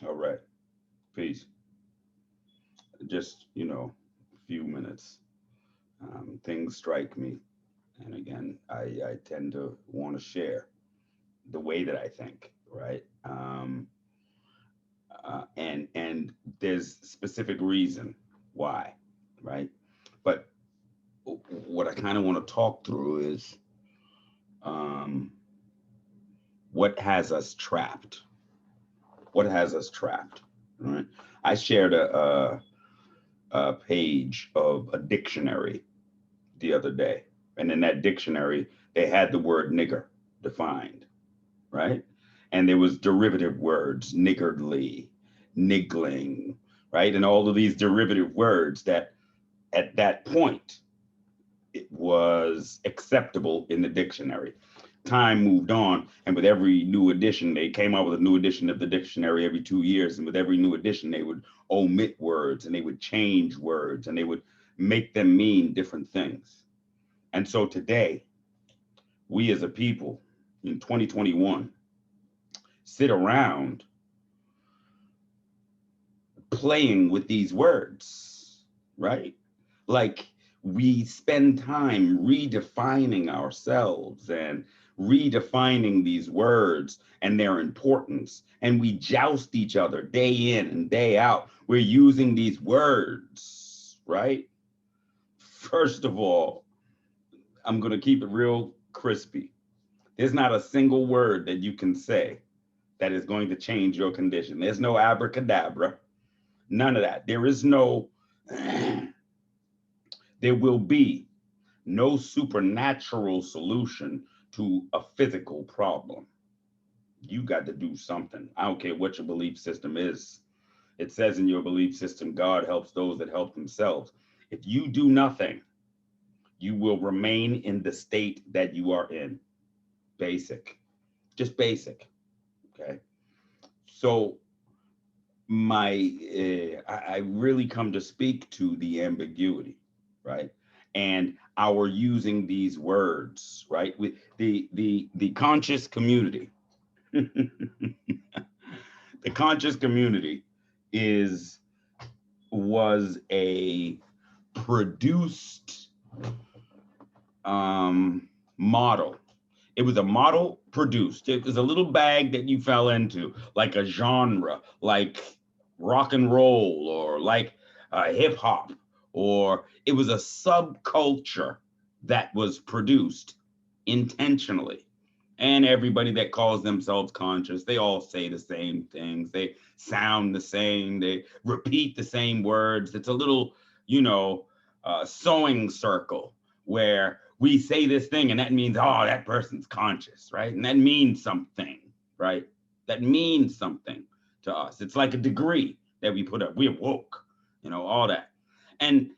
All right. Peace. Just, a few minutes. Things strike me. And again, I tend to want to share the way that I think, right? And there's specific reason why, right? But what I kind of want to talk through is um, what has us trapped. What has us trapped, right? I shared a page of a dictionary the other day, and in that dictionary they had the word nigger defined, right? And there was derivative words, niggardly, niggling, right? And all of these derivative words that at that point it was acceptable in the dictionary. Time moved on, and with every new edition, they came out with a new edition of the dictionary every 2 years. And with every new edition, they would omit words and they would change words and they would make them mean different things. And so today, we as a people in 2021 sit around playing with these words, right? Like we spend time redefining ourselves and redefining these words and their importance. And we joust each other day in and day out. We're using these words, right? First of all, I'm going to keep it real crispy. There's not a single word that you can say that is going to change your condition. There's no abracadabra, none of that. There is no, there will be no supernatural solution to a physical problem. You got to do something. I don't care what your belief system is. It says in your belief system, God helps those that help themselves. If you do nothing, you will remain in the state that you are in. Basic, just basic. Okay. So I really come to speak to the ambiguity, right? And our using these words, right? With the conscious community, the conscious community is was a produced model. It was a model produced. It was a little bag that you fell into, like a genre, like rock and roll, or like hip hop, or it was a subculture that was produced intentionally. And everybody that calls themselves conscious, they all say the same things. They sound the same. They repeat the same words. It's a little, sewing circle where we say this thing and that means, oh, that person's conscious, right? And that means something, right? That means something to us. It's like a degree that we put up. We're woke, all that. And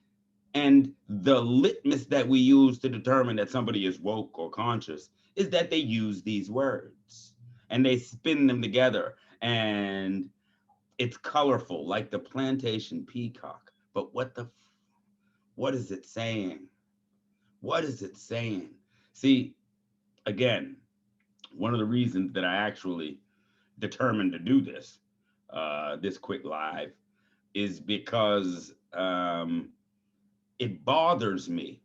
and the litmus that we use to determine that somebody is woke or conscious is that they use these words and they spin them together and it's colorful like the plantation peacock. But what is it saying? What is it saying? See, again, one of the reasons that I actually determined to do this quick live, is because it bothers me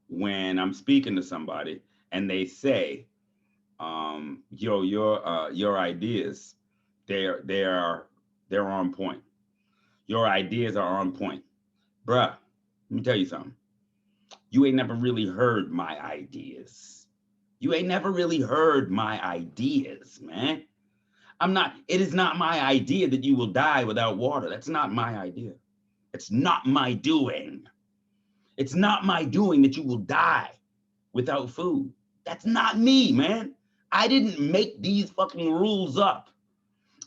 when I'm speaking to somebody and they say, "Yo, your ideas, they're they're on point. Your ideas are on point, bruh. Let me tell you something. You ain't never really heard my ideas. You ain't never really heard my ideas, man. It is not my idea that you will die without water. That's not my idea. It's not my doing. It's not my doing that you will die without food. That's not me, man. I didn't make these fucking rules up.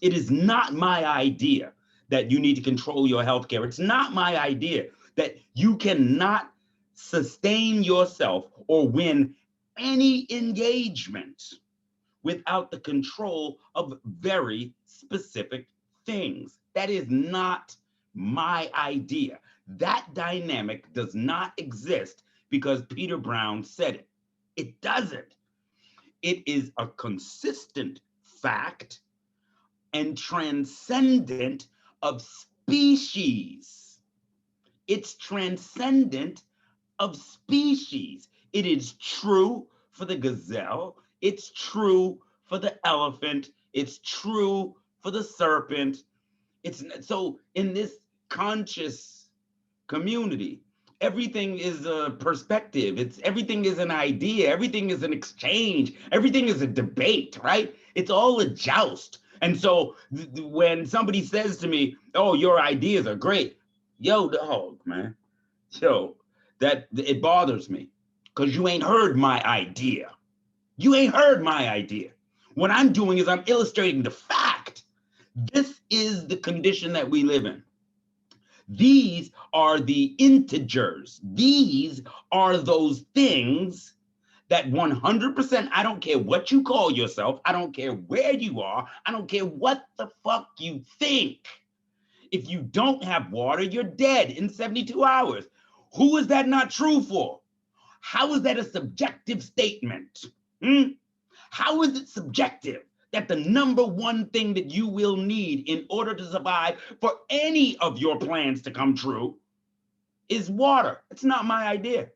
It is not my idea that you need to control your healthcare. It's not my idea that you cannot sustain yourself or win any engagement without the control of very specific things. That is not my idea. That dynamic does not exist because Peter Brown said it. It doesn't. It is a consistent fact and transcendent of species. It's transcendent of species. It is true for the gazelle. It's true for the elephant. It's true for the serpent. It's so in this conscious community, everything is a perspective. It's everything is an idea. Everything is an exchange. Everything is a debate, right? It's all a joust. And so when somebody says to me, "Oh, your ideas are great," yo, dog, man, yo, that it bothers me because you ain't heard my idea. You ain't heard my idea. What I'm doing is I'm illustrating the fact. This is the condition that we live in. These are the integers. These are those things that 100%, I don't care what you call yourself. I don't care where you are. I don't care what the fuck you think. If you don't have water, you're dead in 72 hours. Who is that not true for? How is that a subjective statement? How is it subjective that the number one thing that you will need in order to survive for any of your plans to come true is water? It's not my idea.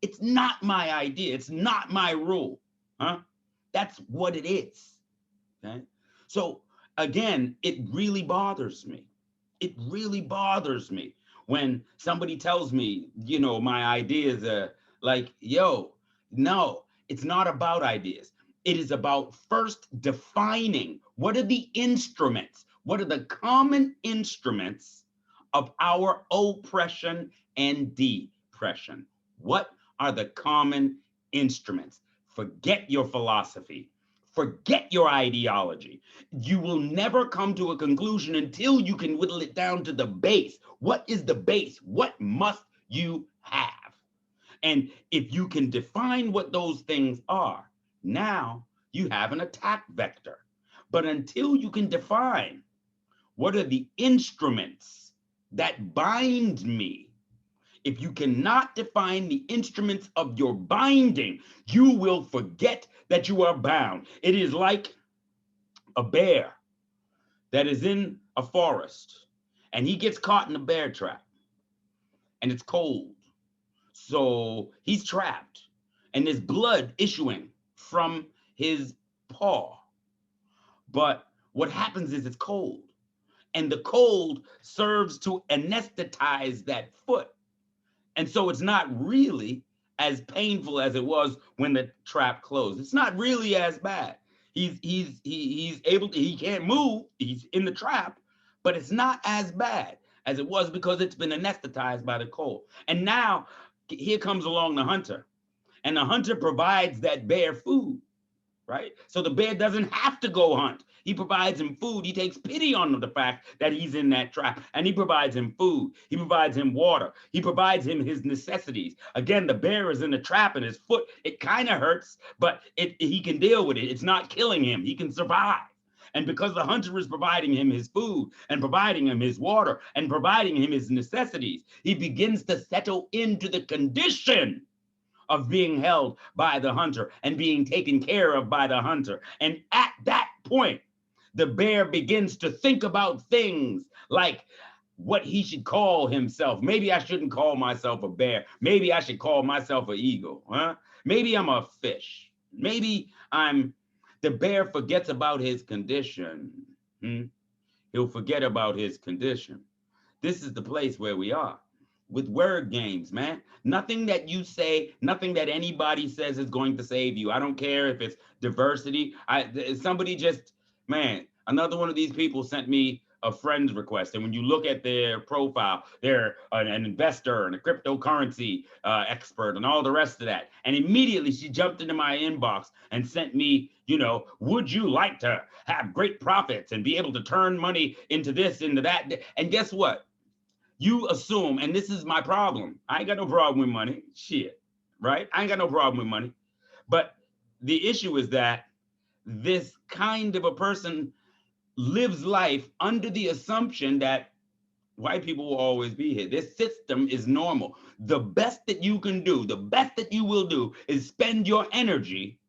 It's not my idea. It's not my rule. That's what it is. Okay? So again, it really bothers me. It really bothers me when somebody tells me, my ideas are like, yo, no, it's not about ideas. It is about first defining what are the instruments, what are the common instruments of our oppression and depression. What are the common instruments? Forget your philosophy. Forget your ideology. You will never come to a conclusion until you can whittle it down to the base. What is the base? What must you have? And if you can define what those things are, now you have an attack vector. But until you can define what are the instruments that bind me, if you cannot define the instruments of your binding, you will forget that you are bound. It is like a bear that is in a forest and he gets caught in a bear trap and it's cold. So he's trapped and there's blood issuing from his paw. But what happens is it's cold, and the cold serves to anesthetize that foot. And so it's not really as painful as it was when the trap closed. It's not really as bad. He's able to, he can't move, he's in the trap, but it's not as bad as it was because it's been anesthetized by the cold. And now here comes along the hunter, and the hunter provides that bear food, right? So the bear doesn't have to go hunt. He provides him food. He takes pity on the fact that he's in that trap, and he provides him food. He provides him water. He provides him his necessities. Again, the bear is in the trap and his foot, it kind of hurts, but he can deal with it. It's not killing him. He can survive. And because the hunter is providing him his food and providing him his water and providing him his necessities, he begins to settle into the condition of being held by the hunter and being taken care of by the hunter. And at that point, the bear begins to think about things like what he should call himself. Maybe I shouldn't call myself a bear. Maybe I should call myself an eagle. Maybe I'm a fish. Maybe the bear forgets about his condition. He'll forget about his condition. This is the place where we are with word games, man. Nothing that you say, nothing that anybody says is going to save you. I don't care if it's diversity. Somebody just, man, another one of these people sent me a friend's request. And when you look at their profile, they're an investor and a cryptocurrency expert and all the rest of that. And immediately she jumped into my inbox and sent me, would you like to have great profits and be able to turn money into this, into that? And guess what? You assume, and this is my problem. I ain't got no problem with money. Shit, right? I ain't got no problem with money. But the issue is that this kind of a person lives life under the assumption that white people will always be here. This system is normal. The best that you can do, the best that you will do is spend your energy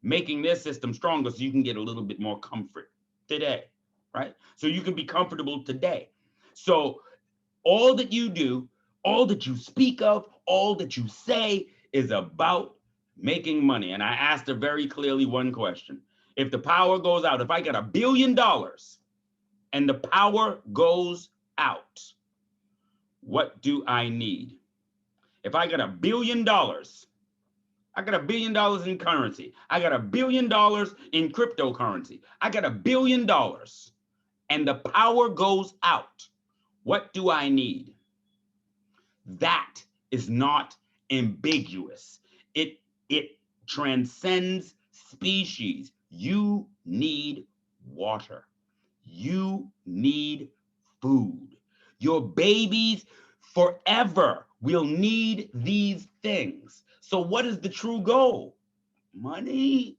making this system stronger so you can get a little bit more comfort. today, right? So you can be comfortable today. So all that you do, all that you speak of, all that you say is about making money. And I asked her very clearly one question. If the power goes out, if I get $1 billion and the power goes out, what do I need? If I got $1 billion, I got $1 billion in currency. I got $1 billion in cryptocurrency. I got $1 billion and the power goes out. What do I need? That is not ambiguous. It transcends species. You need water. You need food. Your babies forever will need these things. So what is the true goal? Money.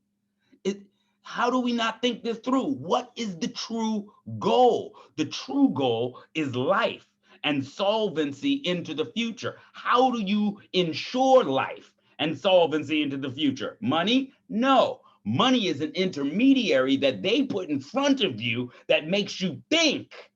How do we not think this through? What is the true goal? The true goal is life and solvency into the future. How do you ensure life and solvency into the future? Money? No. Money is an intermediary that they put in front of you that makes you think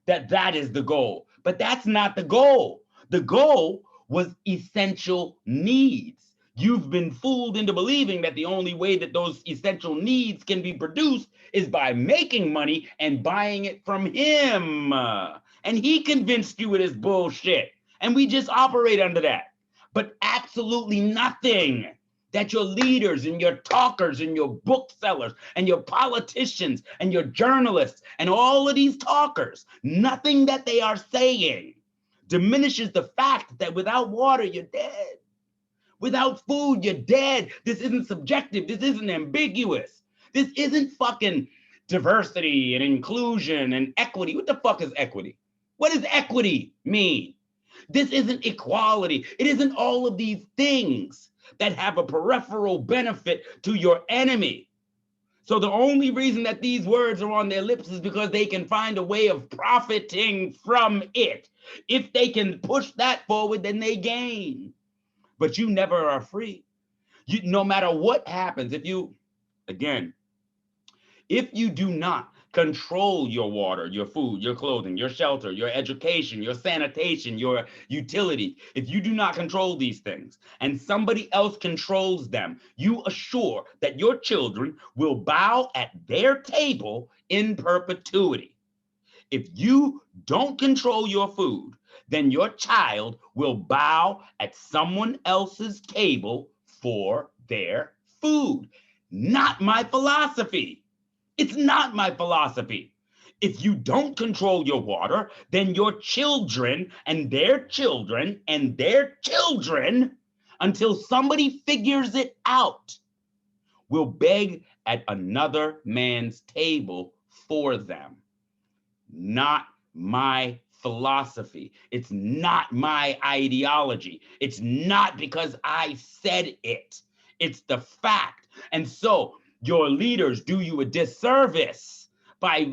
that that is the goal. But that's not the goal. The goal was essential needs. You've been fooled into believing that the only way that those essential needs can be produced is by making money and buying it from him. And he convinced you it is bullshit. And we just operate under that. But absolutely nothing that your leaders and your talkers and your booksellers and your politicians and your journalists and all of these talkers, nothing that they are saying diminishes the fact that without water, you're dead. Without food, you're dead. This isn't subjective. This isn't ambiguous. This isn't fucking diversity and inclusion and equity. What the fuck is equity? What does equity mean? This isn't equality. It isn't all of these things that have a peripheral benefit to your enemy. So the only reason that these words are on their lips is because they can find a way of profiting from it. If they can push that forward, then they gain. But you never are free. No matter what happens, if you do not control your water, your food, your clothing, your shelter, your education, your sanitation, your utility, if you do not control these things and somebody else controls them, you assure that your children will bow at their table in perpetuity. If you don't control your food, then your child will bow at someone else's table for their food. Not my philosophy. It's not my philosophy. If you don't control your water, then your children and their children and their children, until somebody figures it out, will beg at another man's table for them. Not my philosophy. It's not my ideology. It's not because I said it. It's the fact. And so your leaders do you a disservice by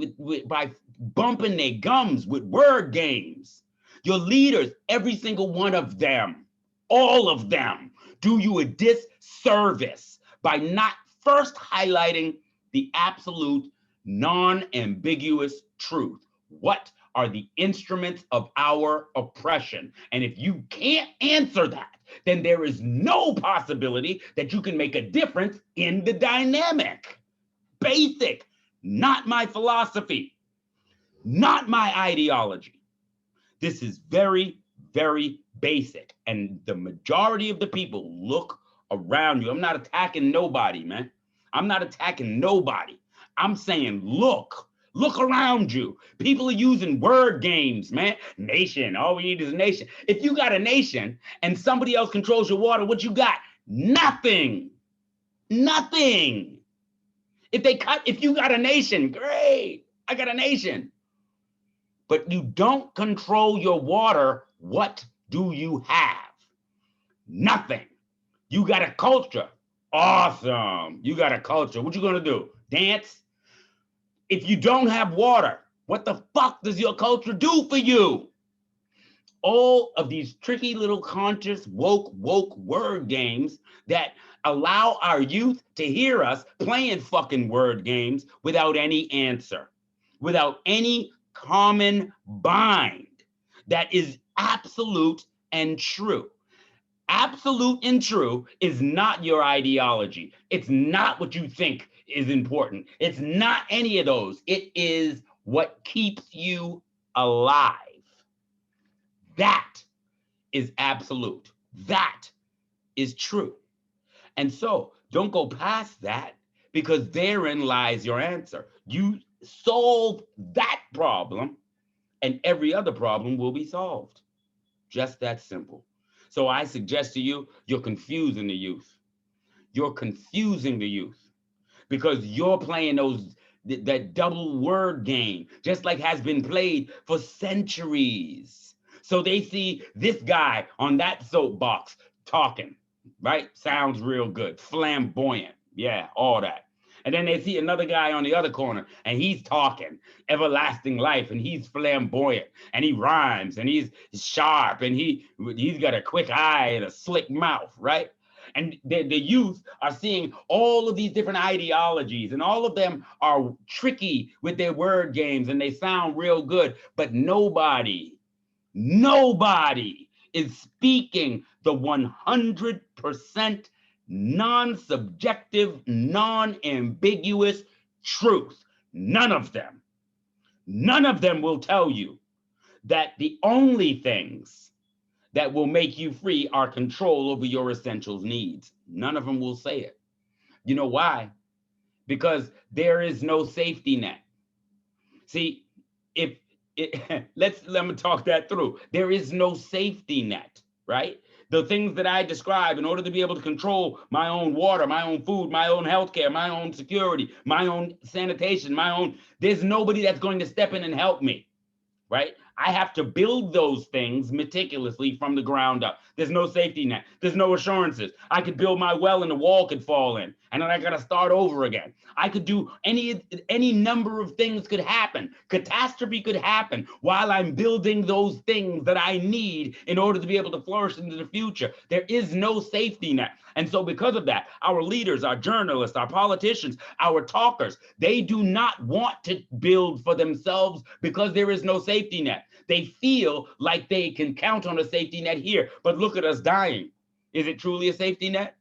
bumping their gums with word games. Your leaders, every single one of them, all of them, do you a disservice by not first highlighting the absolute non-ambiguous truth. What are the instruments of our oppression? And if you can't answer that, then there is no possibility that you can make a difference in the dynamic. Basic, not my philosophy, not my ideology. This is very, very basic. And the majority of the people look around you. I'm not attacking nobody, man. I'm not attacking nobody. I'm saying, look around you. People are using word games, man. Nation, all we need is a nation. If you got a nation and somebody else controls your water, what you got? Nothing. Nothing. If you got a nation, great. I got a nation. But you don't control your water, what do you have? Nothing. You got a culture. Awesome. You got a culture. What you gonna do? Dance? If you don't have water, what the fuck does your culture do for you? all of these tricky little conscious woke word games that allow our youth to hear us playing fucking word games without any answer, without any common bind that is absolute and true. Absolute and true is not your ideology. It's not what you think is important. It's not any of those. It is what keeps you alive. That is absolute. That is true. And so don't go past that, because therein lies your answer. You solve that problem and every other problem will be solved. Just that simple. So I suggest to you, you're confusing the youth. You're confusing the youth because you're playing that double word game, just like has been played for centuries. So they see this guy on that soapbox talking, right? Sounds real good, flamboyant, yeah, all that. And then they see another guy on the other corner and he's talking everlasting life and he's flamboyant and he rhymes and he's sharp and he's got a quick eye and a slick mouth, right? And the youth are seeing all of these different ideologies and all of them are tricky with their word games and they sound real good, but nobody is speaking the 100% non-subjective, non-ambiguous truth. None of them will tell you that the only things that will make you free are control over your essentials needs. None of them will say it. You know why? Because there is no safety net. See, let me talk that through. There is no safety net, right? The things that I describe in order to be able to control my own water, my own food, my own healthcare, my own security, my own sanitation, there's nobody that's going to step in and help me, right? I have to build those things meticulously from the ground up. There's no safety net. There's no assurances. I could build my well and the wall could fall in, and then I got to start over again. I could do any number of things could happen. Catastrophe could happen while I'm building those things that I need in order to be able to flourish into the future. There is no safety net. And so because of that, our leaders, our journalists, our politicians, our talkers, they do not want to build for themselves because there is no safety net. They feel like they can count on a safety net here, but look at us dying. Is it truly a safety net?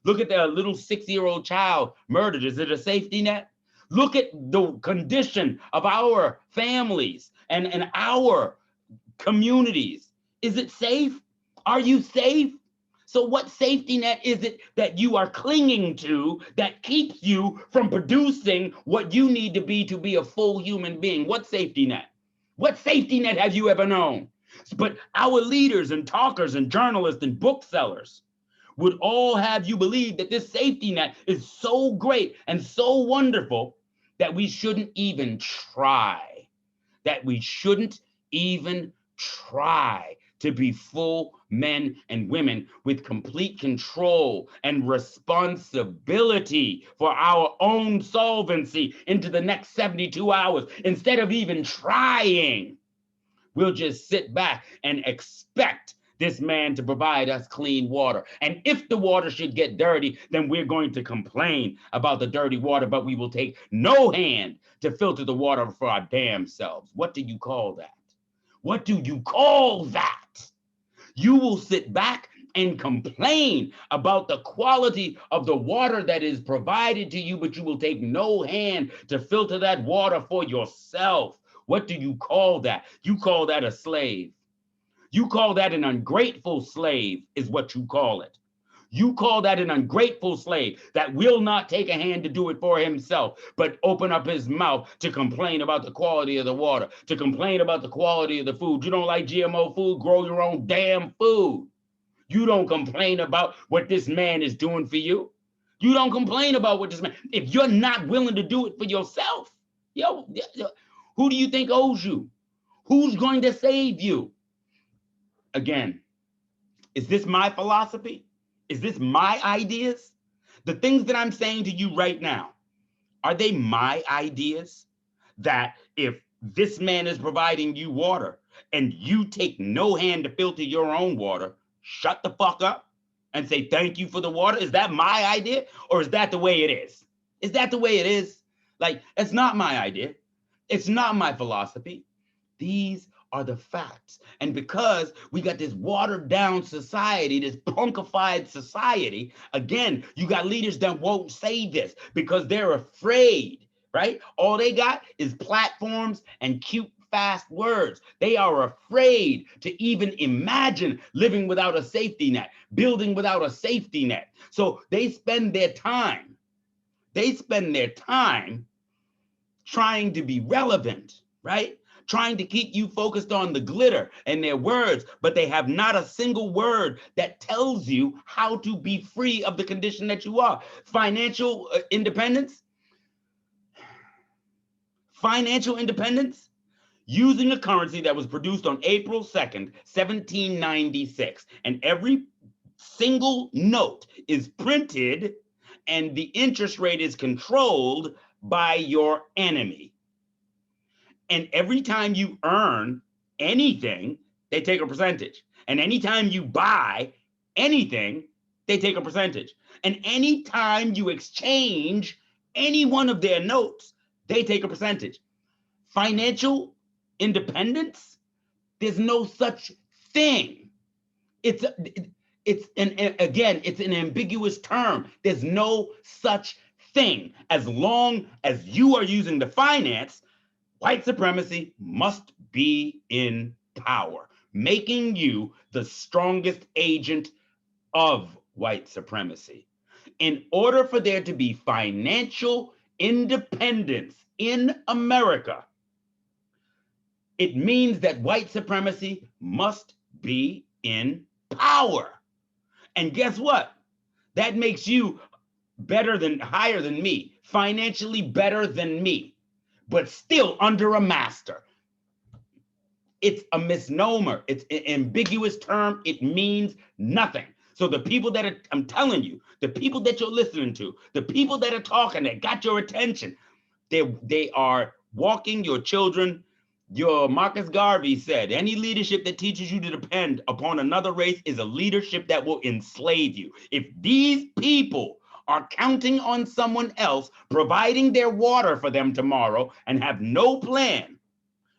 Look at the little 6-year-old child murdered. Is it a safety net? Look at the condition of our families and our communities. Is it safe? Are you safe? So what safety net is it that you are clinging to that keeps you from producing what you need to be a full human being? What safety net? What safety net have you ever known? But our leaders and talkers and journalists and booksellers would all have you believe that this safety net is so great and so wonderful that we shouldn't even try. That we shouldn't even try to be full men and women with complete control and responsibility for our own solvency into the next 72 hours. Instead of even trying, we'll just sit back and expect this man to provide us clean water. And if the water should get dirty, then we're going to complain about the dirty water, but we will take no hand to filter the water for our damn selves. What do you call that? What do you call that? You will sit back and complain about the quality of the water that is provided to you, but you will take no hand to filter that water for yourself. What do you call that? You call that a slave. You call that an ungrateful slave is what you call it. You call that an ungrateful slave that will not take a hand to do it for himself, but open up his mouth to complain about the quality of the water, to complain about the quality of the food. You don't like GMO food? Grow your own damn food. You don't complain about what this man is doing for you. You don't complain about what this man, if you're not willing to do it for yourself, who do you think owes you? Who's going to save you? Again, is this my philosophy? Is this my ideas? The things that I'm saying to you right now, are they my ideas? That if this man is providing you water and you take no hand to filter your own water, shut the fuck up and say thank you for the water? Is that my idea, or is that the way it is? Is that the way it is? Like, it's not my idea. It's not my philosophy. These are the facts. And because we got this watered down society, this punkified society, again, you got leaders that won't say this because they're afraid, right? All they got is platforms and cute, fast words. They are afraid to even imagine living without a safety net, building without a safety net. So they spend their time trying to be relevant, right? Trying to keep you focused on the glitter and their words, but they have not a single word that tells you how to be free of the condition that you are. Financial independence, using a currency that was produced on April 2nd, 1796, and every single note is printed and the interest rate is controlled by your enemy. And every time you earn anything, they take a percentage. And anytime you buy anything, they take a percentage. And anytime you exchange any one of their notes, they take a percentage. Financial independence, there's no such thing. It's an ambiguous term. There's no such thing. As long as you are using the finance, white supremacy must be in power, making you the strongest agent of white supremacy. In order for there to be financial independence in America, it means that white supremacy must be in power. And guess what? That makes you higher than me, financially better than me, but still under a master. It's a misnomer. It's an ambiguous term. It means nothing. So the people I'm telling you, the people that you're listening to, the people that are talking, that got your attention, they are walking your children. Your Marcus Garvey said, any leadership that teaches you to depend upon another race is a leadership that will enslave you. If these people are counting on someone else providing their water for them tomorrow and have no plan,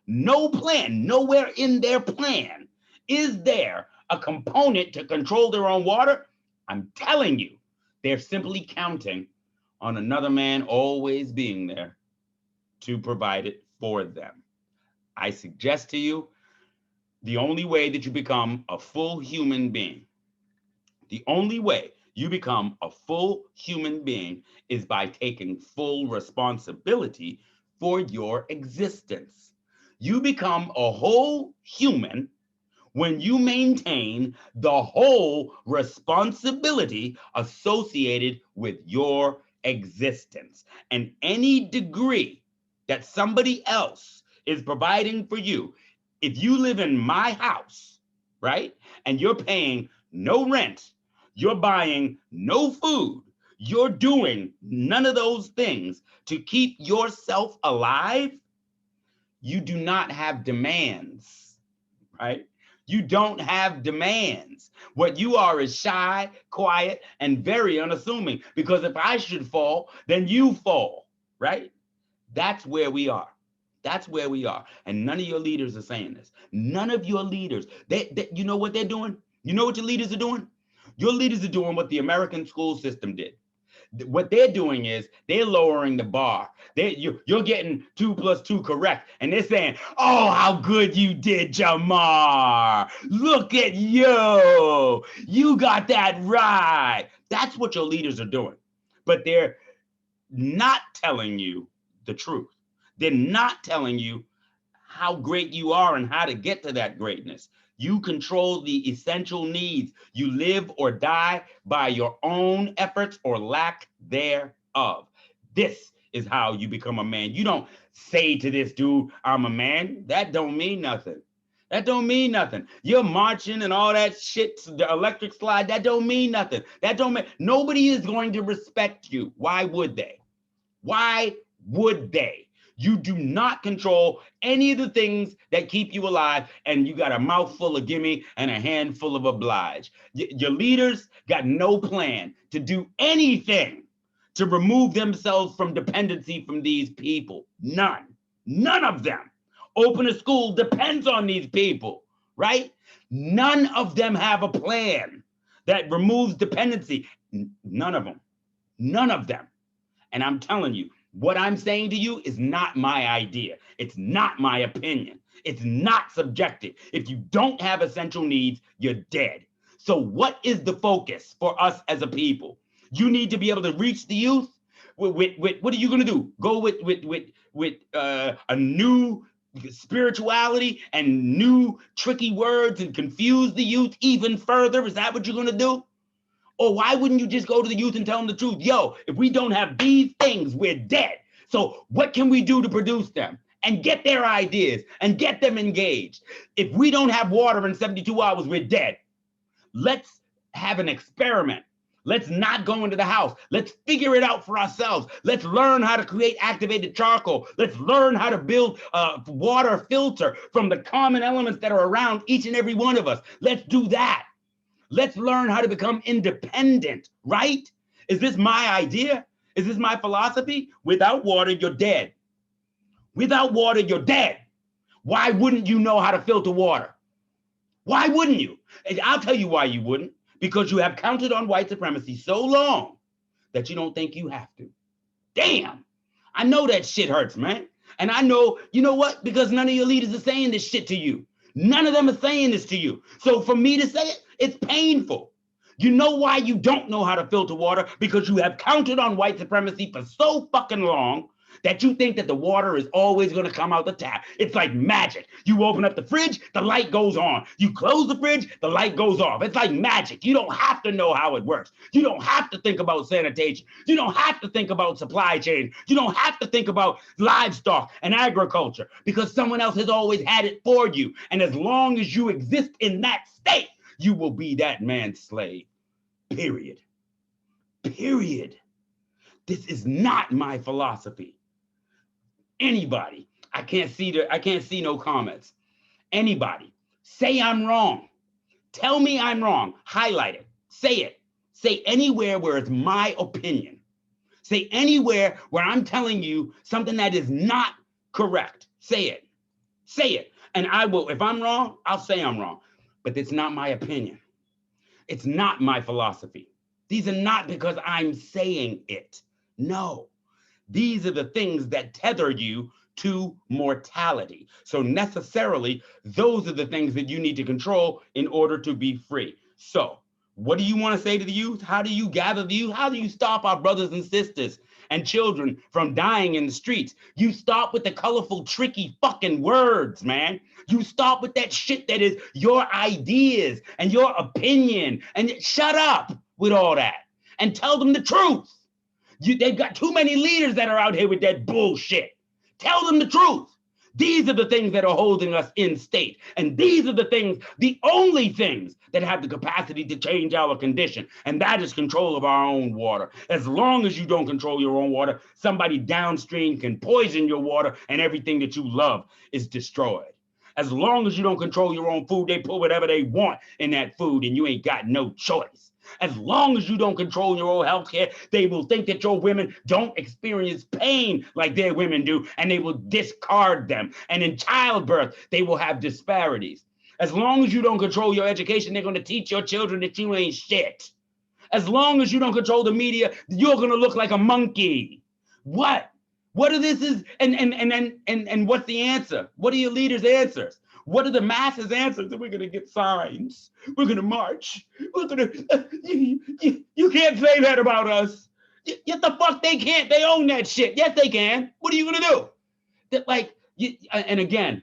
nowhere in their plan is there a component to control their own water, I'm telling you, they're simply counting on another man always being there to provide it for them. I suggest to you, the only way that you become a full human being, the only way you become a full human being is by taking full responsibility for your existence. You become a whole human when you maintain the whole responsibility associated with your existence. And any degree that somebody else is providing for you, if you live in my house, right, and you're paying no rent, you're buying no food, you're doing none of those things to keep yourself alive, you do not have demands, right? You don't have demands. What you are is shy, quiet, and very unassuming, because if I should fall, then you fall, right? That's where we are. That's where we are. And none of your leaders are saying this. None of your leaders. You know what they're doing? You know what your leaders are doing? Your leaders are doing what the American school system did. What they're doing is they're lowering the bar. You're getting 2 + 2 correct. And they're saying, oh, how good you did, Jamar. Look at you. You got that right. That's what your leaders are doing. But they're not telling you the truth. They're not telling you how great you are and how to get to that greatness. You control the essential needs. You live or die by your own efforts or lack thereof. This is how you become a man. You don't say to this dude, I'm a man. That don't mean nothing. That don't mean nothing. You're marching and all that shit, the electric slide, that don't mean nothing. Nobody is going to respect you. Why would they? Why would they? You do not control any of the things that keep you alive, and you got a mouthful of gimme and a handful of oblige. Your leaders got no plan to do anything to remove themselves from dependency from these people. None of them. Open a school depends on these people, right? None of them have a plan that removes dependency. None of them. None of them. And I'm telling you, what I'm saying to you is not my idea. It's not my opinion. It's not subjective. If you don't have essential needs, you're dead. So what is the focus for us as a people? You need to be able to reach the youth with what are you going to do? Go with a new spirituality and new tricky words and confuse the youth even further? Is that what you're going to do? Or why wouldn't you just go to the youth and tell them the truth? Yo, if we don't have these things, we're dead. So what can we do to produce them? And get their ideas and get them engaged. If we don't have water in 72 hours, we're dead. Let's have an experiment. Let's not go into the house. Let's figure it out for ourselves. Let's learn how to create activated charcoal. Let's learn how to build a water filter from the common elements that are around each and every one of us. Let's do that. Let's learn how to become independent, right? Is this my idea? Is this my philosophy? Without water, you're dead. Without water, you're dead. Why wouldn't you know how to filter water? Why wouldn't you? And I'll tell you why you wouldn't. Because you have counted on white supremacy so long that you don't think you have to. Damn. I know that shit hurts, man. And I know, you know what? Because none of your leaders are saying this shit to you. None of them are saying this to you. So for me to say it, it's painful. You know why you don't know how to filter water? Because you have counted on white supremacy for so fucking long that you think that the water is always going to come out the tap. It's like magic. You open up the fridge, the light goes on. You close the fridge, the light goes off. It's like magic. You don't have to know how it works. You don't have to think about sanitation. You don't have to think about supply chain. You don't have to think about livestock and agriculture because someone else has always had it for you. And as long as you exist in that state, you will be that man's slave. Period. Period. This is not my philosophy. Anybody, I can't see no comments. Anybody, say I'm wrong. Tell me I'm wrong. Highlight it. Say it. Say anywhere where it's my opinion. Say anywhere where I'm telling you something that is not correct. Say it. Say it. And I will, if I'm wrong, I'll say I'm wrong. But it's not my opinion. It's not my philosophy. These are not because I'm saying it. No. These are the things that tether you to mortality. So necessarily, those are the things that you need to control in order to be free. So what do you want to say to the youth? How do you gather the youth? How do you stop our brothers and sisters and children from dying in the streets? You stop with the colorful, tricky fucking words, man. You stop with that shit that is your ideas and your opinion, and shut up with all that and tell them the truth. They've got too many leaders that are out here with that bullshit. Tell them the truth. These are the things that are holding us in state. And these are the things, the only things that have the capacity to change our condition. And that is control of our own water. As long as you don't control your own water, somebody downstream can poison your water and everything that you love is destroyed. As long as you don't control your own food, they put whatever they want in that food and you ain't got no choice. As long as you don't control your own health care, they will think that your women don't experience pain like their women do, and they will discard them. And in childbirth, they will have disparities. As long as you don't control your education, they're going to teach your children that you ain't shit. As long as you don't control the media, you're going to look like a monkey. What? What are this is and what's the answer? What are your leaders' answers? What are the masses' answers? We're going to get signs. We're going to march. We're going to, you can't say that about us. Get the fuck they can't. They own that shit. Yes, they can. What are you going to do? And again,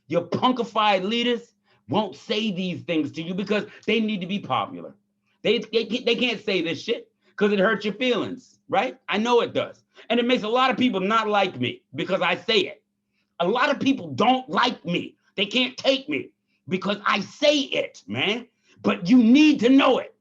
your punkified leaders won't say these things to you because they need to be popular. They can't say this shit because it hurts your feelings, right? I know it does. And it makes a lot of people not like me because I say it. A lot of people don't like me. They can't take me because I say it, man. But you need to know it.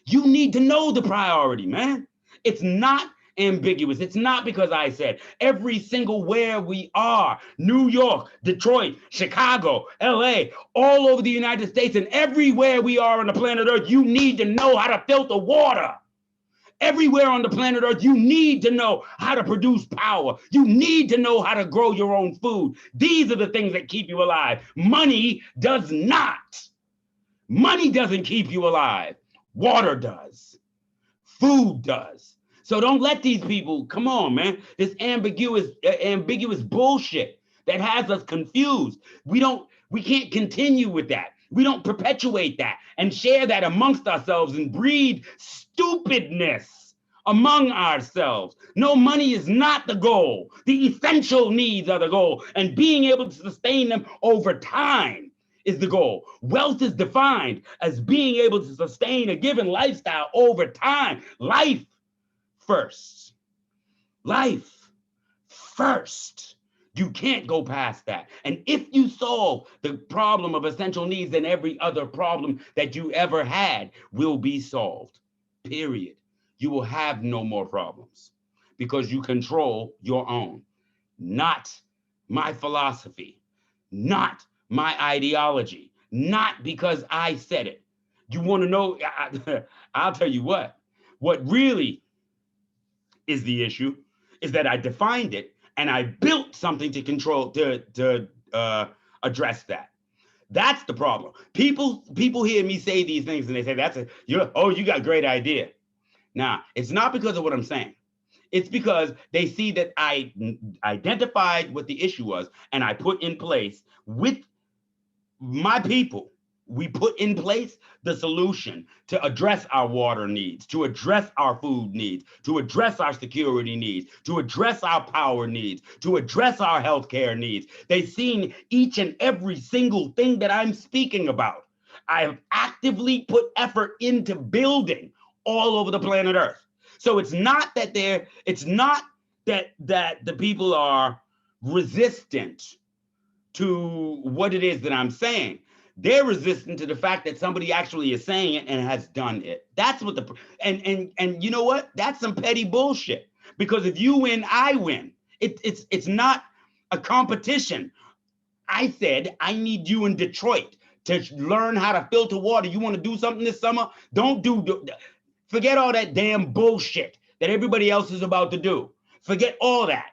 You need to know the priority, man. It's not ambiguous. It's not because I said. Every single where we are, New York, Detroit, Chicago, LA, all over the United States, and everywhere we are on the planet Earth, you need to know how to filter water. Everywhere on the planet Earth, you need to know how to produce power. You need to know how to grow your own food. These are the things that keep you alive. Money does not. Money doesn't keep you alive. Water does. Food does. So don't let these people, come on, man, this ambiguous bullshit that has us confused. We can't continue with that. We don't perpetuate that and share that amongst ourselves and breed stupidness among ourselves. No, money is not the goal. The essential needs are the goal, and being able to sustain them over time is the goal. Wealth is defined as being able to sustain a given lifestyle over time. Life first. Life first. You can't go past that. And if you solve the problem of essential needs, then every other problem that you ever had will be solved. Period. You will have no more problems because you control your own. Not my philosophy, not my ideology, not because I said it. You want to know? I'll tell you what really is the issue is that I defined it and I built something to control, to address that. That's the problem. People hear me say these things and they say, you got a great idea. Now, it's not because of what I'm saying. It's because they see that I identified what the issue was and I put in place with my people. We put in place the solution to address our water needs, to address our food needs, to address our security needs, to address our power needs, to address our healthcare needs. They've seen each and every single thing that I'm speaking about. I have actively put effort into building all over the planet Earth. So it's not that the people are resistant to what it is that I'm saying. They're resistant to the fact that somebody actually is saying it and has done it. That's what and you know what? That's some petty bullshit. Because if you win, I win. It's not a competition. I said I need you in Detroit to learn how to filter water. You want to do something this summer? Forget all that damn bullshit that everybody else is about to do. Forget all that.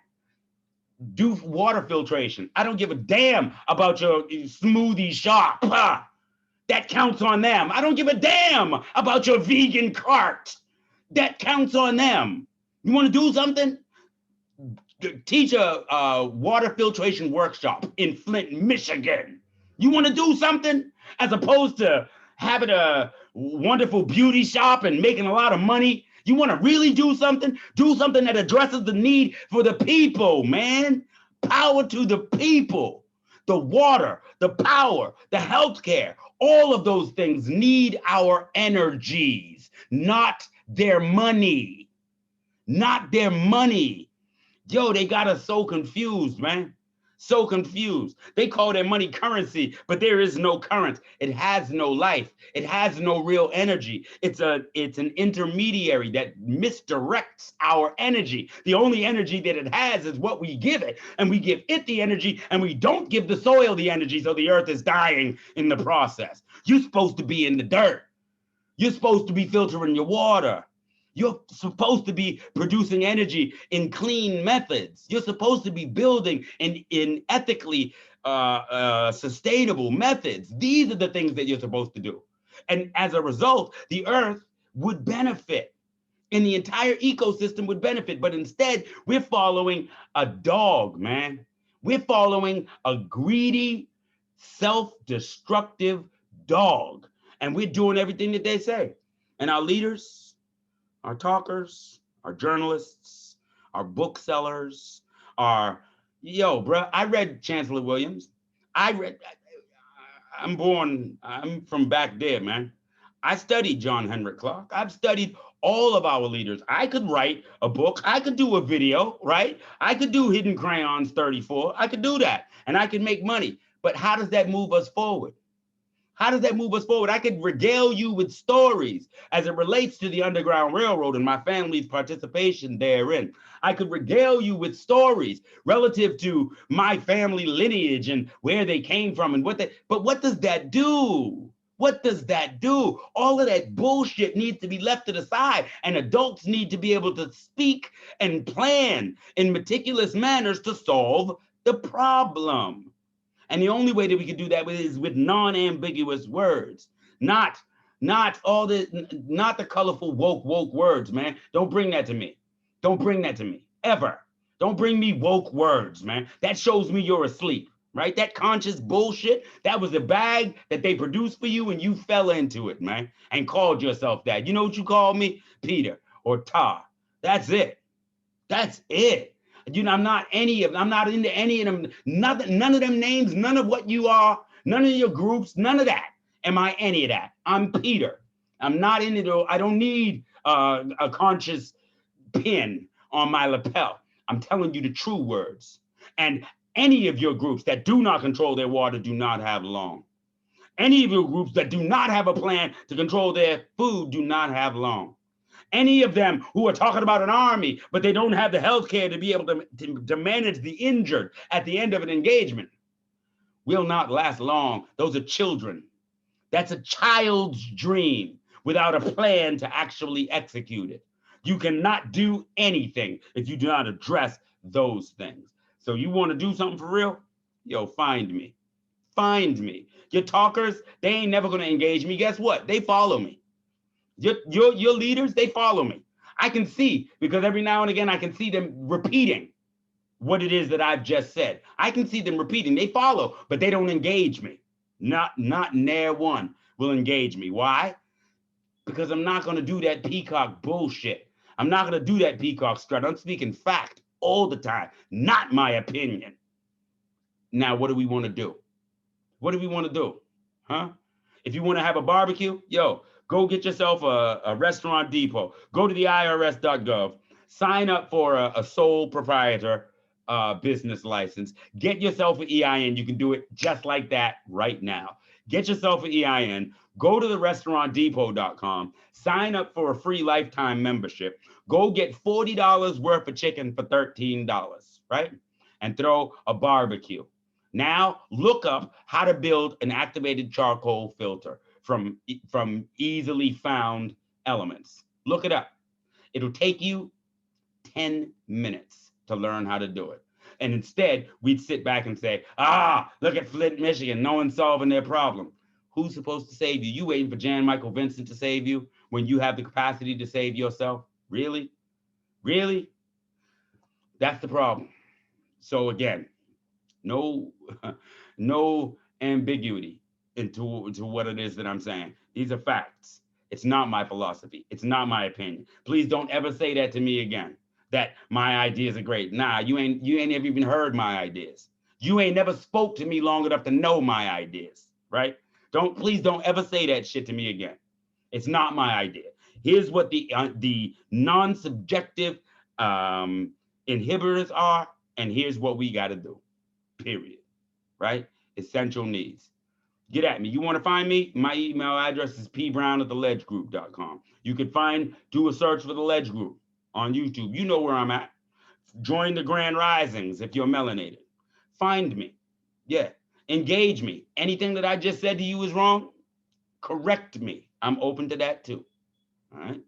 Do water filtration. I don't give a damn about your smoothie shop. That counts on them. I don't give a damn about your vegan cart. That counts on them. You want to do something? Teach a water filtration workshop in Flint, Michigan. You want to do something? As opposed to having a wonderful beauty shop and making a lot of money. You want to really do something? Do something that addresses the need for the people, man. Power to the people. The water, the power, the healthcare, all of those things need our energies, not their money. Not their money. Yo, they got us so confused, man. So confused. They call their money currency, but there is no current. It has no life. It has no real energy. It's an intermediary that misdirects our energy. The only energy that it has is what we give it, and we give it the energy, and we don't give the soil the energy, so the earth is dying in the process. You're supposed to be in the dirt. You're supposed to be filtering your water. You're supposed to be producing energy in clean methods. You're supposed to be building in ethically sustainable methods. These are the things that you're supposed to do. And as a result, the earth would benefit and the entire ecosystem would benefit. But instead, we're following a dog, man. We're following a greedy, self-destructive dog. And we're doing everything that they say. And our leaders, our talkers, our journalists, our booksellers, bro, I read Chancellor Williams. I'm from back there, man. I studied John Henrik Clarke. I've studied all of our leaders. I could write a book. I could do a video, right? I could do Hidden Crayons 34. I could do that and I could make money. But how does that move us forward? How does that move us forward? I could regale you with stories as it relates to the Underground Railroad and my family's participation therein. I could regale you with stories relative to my family lineage and where they came from and but what does that do? What does that do? All of that bullshit needs to be left to the side, and adults need to be able to speak and plan in meticulous manners to solve the problem. And the only way that we can do that is with non-ambiguous words, not all not the colorful woke words, man. Don't bring that to me. Don't bring that to me ever. Don't bring me woke words, man. That shows me you're asleep, right? That conscious bullshit, that was the bag that they produced for you and you fell into it, man, and called yourself that. You know what you called me? Peter or Tar. That's it. That's it. You know, I'm not into any of them. None of them names, none of what you are, none of your groups, none of that. Am I any of that? I'm Peter. I'm not into it. I don't need a conscious pin on my lapel. I'm telling you the true words. And any of your groups that do not control their water do not have long. Any of your groups that do not have a plan to control their food do not have long. Any of them who are talking about an army, but they don't have the health care to be able to manage the injured at the end of an engagement will not last long. Those are children. That's a child's dream without a plan to actually execute it. You cannot do anything if you do not address those things. So you want to do something for real? Yo, find me. Find me. Your talkers, they ain't never going to engage me. Guess what? They follow me. Your leaders, they follow me. I can see, because every now and again I can see them repeating what it is that I've just said. I can see them repeating. They follow, but they don't engage me. Not near one will engage me. Why? Because I'm not going to do that peacock bullshit. I'm not going to do that peacock strut. I'm speaking fact all the time, not my opinion. Now, what do we want to do? What do we want to do? Huh? If you want to have a barbecue, yo, go get yourself a restaurant depot. Go to the irs.gov. Sign up for a sole proprietor business license. Get yourself an EIN. You can do it just like that right now. Get yourself an EIN. Go to the restaurantdepot.com. Sign up for a free lifetime membership. Go get $40 worth of chicken for $13, right? And throw a barbecue. Now look up how to build an activated charcoal filter from easily found elements. Look it up. It'll take you 10 minutes to learn how to do it. And instead, we'd sit back and say, look at Flint, Michigan. No one's solving their problem. Who's supposed to save you? You waiting for Jan Michael Vincent to save you when you have the capacity to save yourself? Really? Really? That's the problem. So again, no ambiguity into what it is that I'm saying. These are facts. It's not my philosophy. It's not my opinion. Please don't ever say that to me again, that my ideas are great. Nah, you ain't ever even heard my ideas. You ain't never spoke to me long enough to know my ideas, right? Please don't ever say that shit to me again. It's not my idea. Here's what the non-subjective inhibitors are, and here's what we got to do. Period. Right? Essential needs. Get at me. You want to find me? My email address is pbrown@theledgegroup.com. You can do a search for the Ledge Group on YouTube. You know where I'm at. Join the Grand Risings if you're melanated. Find me. Yeah. Engage me. Anything that I just said to you is wrong, correct me. I'm open to that too. All right.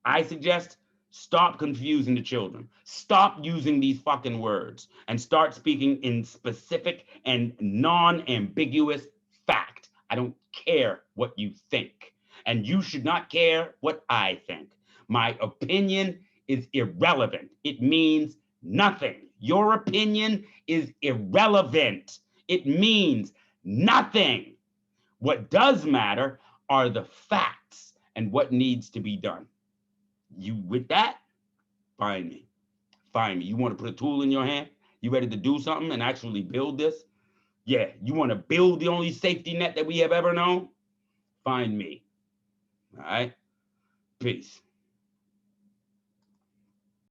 I suggest stop confusing the children. Stop using these fucking words and start speaking in specific and non-ambiguous fact. I don't care what you think, and you should not care what I think. My opinion is irrelevant. It means nothing. Your opinion is irrelevant. It means nothing. What does matter are the facts and what needs to be done. You with that? Find me. Find me. You want to put a tool in your hand? You ready to do something and actually build this? Yeah. You want to build the only safety net that we have ever known? Find me. All right. Peace.